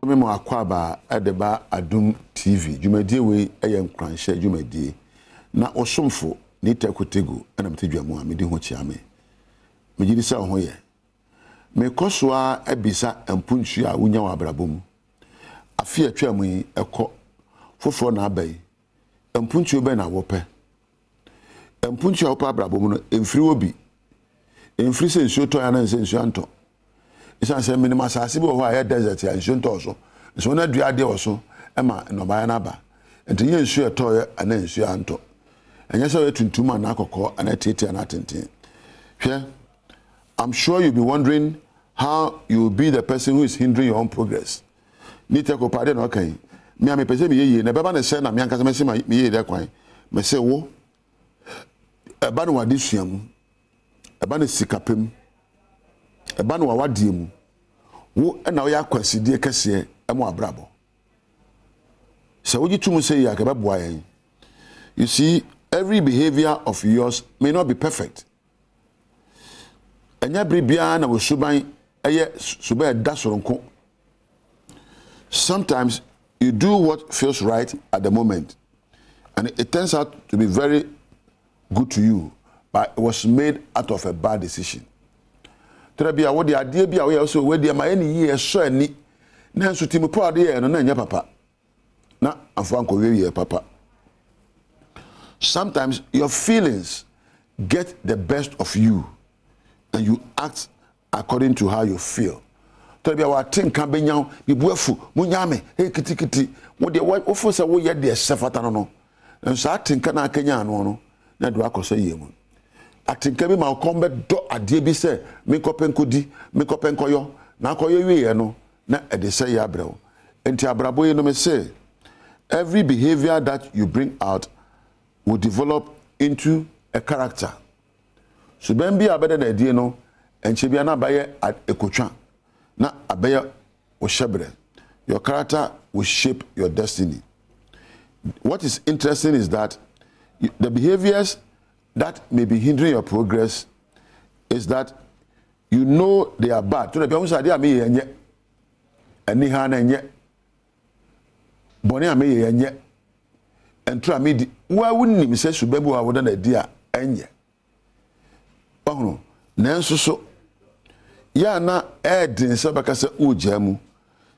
Memo akwaba edeba Adom TV dwumadie we eye nkranhye dwumadie na osomfo ni tekotego na mtedwamu a mede ho chiame megiri sa ho ye mekosoa ebisa empuntu a wonya wa abrabom afi atwamu yi ekọ foforo na abai empuntu be na wope empuntu a wopa abrabom no emfiri obi emfiri se nsuo to ya na nsuo anto isa se minima asase bi ho a desert ya nsuo nto so na dua de oso ema no ba na ba enti ye nsuo eto ana nsuo anto enye se we tuntuma na akokọ ana tete na tenten hwe I'm sure you'll be wondering how you will be the person who is hindering your own progress ni te ko pade na okan mi am pese mi yeye na beba na se na mi anka se me se mi yeye de kwan me se wo eba no wade suam eba na sikapem eba no wawade mu wo na wo yakwasidie kese emo abrabo so wogi tumu say ya ka beboa yen. You see, every behavior of yours may not be perfect. Enya bribia na wo suban eye suban da soronko. Sometimes you do what feels right at the moment and it turns out to be very good to you, but it was made out of a bad decision. Trebia wo de ade bia wo so we de ma eni ye so ani na nso timi po ade ye no na nya papa na afan ko we papa. Sometimes your feelings get the best of you and you act according to how you feel. Trebia wa tinka benyaw bibuafu munyame he kitikiti wo de wo fo se wo ye de sefata no no nso atinka na akanya no na do akoso yemu. Atinka bi ma kombe do ade bi se me kopenkodi me kopenkoyo na akoyo wiye no na ede se ya brew enti abrabo ye no me say every behavior that you bring out will develop into a character. So ben bi abede na die no enche bia na baye ekotwa na abaye o shebre. Your character will shape your destiny. What is interesting is that the behaviors that may be hindering your progress is that you know they are bad. To the people say they are me yenye eni ha na yenye boni ame yenye entra me di wa wunnim se subabu a woda na dia enye ohunu nanso so ya na edin se baka se ujamu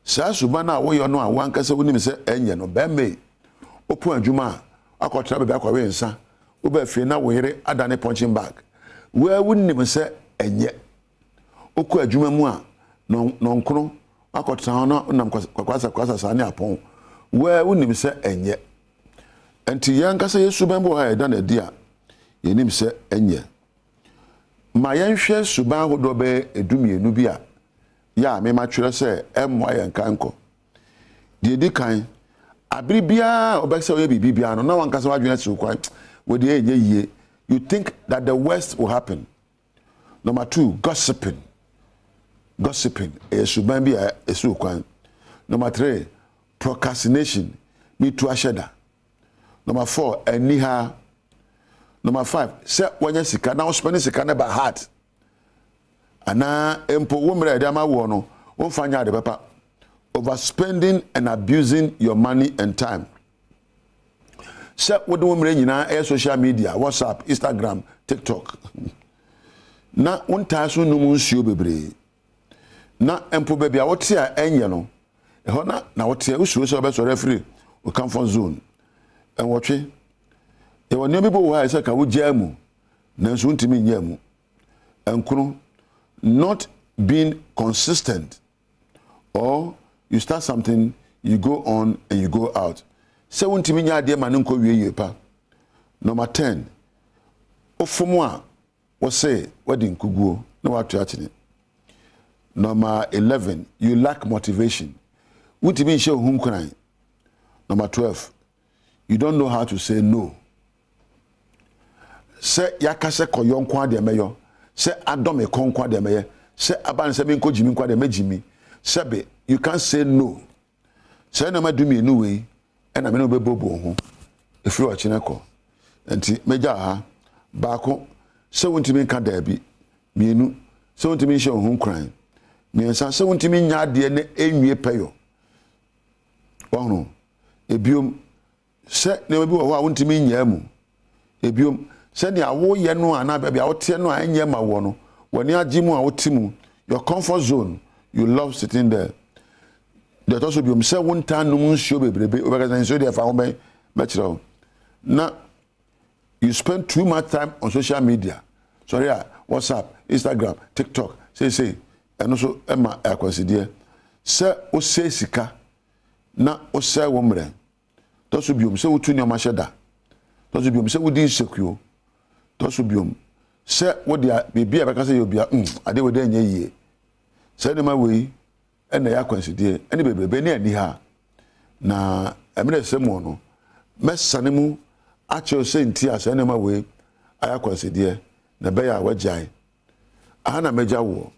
sa suba na wo yo no a wanka se wunnim se enye no be me opu adwuma akotra be akwa we nsa oba fie na wo yere adane punching bag wa wunnim se enye oku adwuma mu a no nkono akotra no nam kwasa sa ne apon wa wunnim se enye enti yanka se yesu bembo ha eda na dia yenim se enye ma yenhwe suban hodo be edumienu bi a ya me ma twere se emwa yanka nko die di kan abribia obekse oye bibia no na wanka se wadwena ti kwan we dey enye yie. You think that the worst will happen. Number 2, gossiping suban bi esu kwan. Number 3, procrastination me to asheda. Number 4, eniha. Number 5, se wanya sika na spend sika na by heart. Ana empo wo mre de ma wo no wo fanya de papa. Overspending and abusing your money and time. Se wo de wo mre nyina social media, WhatsApp, Instagram, TikTok. Na wonta so num nsuo bebre. Na empo ba bia wote a enye no. Eho na wote usuo so be so referee o comfort zone. En wotwe e woni obi bo wa se ka wo jamu na nso ntimi nyamu. Enkunu not being consistent, or you start something, you go on and you go out. Se wontimi nya ade ma nko wieye pa. Number 10, ofomo a wo say wedding kuguo na watu atene. Number 11, you lack motivation. Wontimi nche ohun kran. Number 12, you don't know how to say no. Se yakase koyon kwa de meyo, se Adom e konkwa de meye, se aban se me nko jimi kwa de mejimi. Sebe you can't say no. Se na madumi enu we na me no bebobo ho. Efiri wa chineko. Enti meja ha baako se wontimi nka da bi. Mienu se wontimi nche ohun kran. Miensa se wontimi nya de ne enwie peyo. Wano ebiom se ne obi wo a wontimi nya mu ebiom se ne awo ye no ana bia bia wote no anya ma wo no woni agimu a wotimu your comfort zone you love sitting there that also biom se wonta no nsuo bebrebe obeka nsuo de fa ho ben kire na you spend too much time on social media sorry WhatsApp Instagram TikTok say eno so ema akwaside se o se sika na o se wo mre to so biom se wotu ne o ma hyeda to so biom se wodi insecure to so biom se wodi bibia be ka se yobia ade wodi anya yie se ne ma wei ena ya kwanside ene bebrebe ne ani ha na emre se mo no mesane mu a che se nti a se ne ma wei aya kwanside na be ya wajai ana meja wo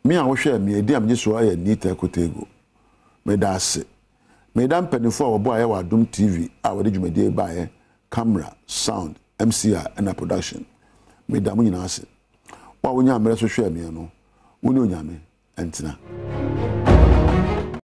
me a wo hwe me edi am nyeso aya ni ta kotego me da ase me da mpanifo a wo bo aye wa Adom TV a wo de dwumadi ba ye camera sound MCR and production me da mu nyina ase wa wo nya mere so hwe me no wo ni onyame entina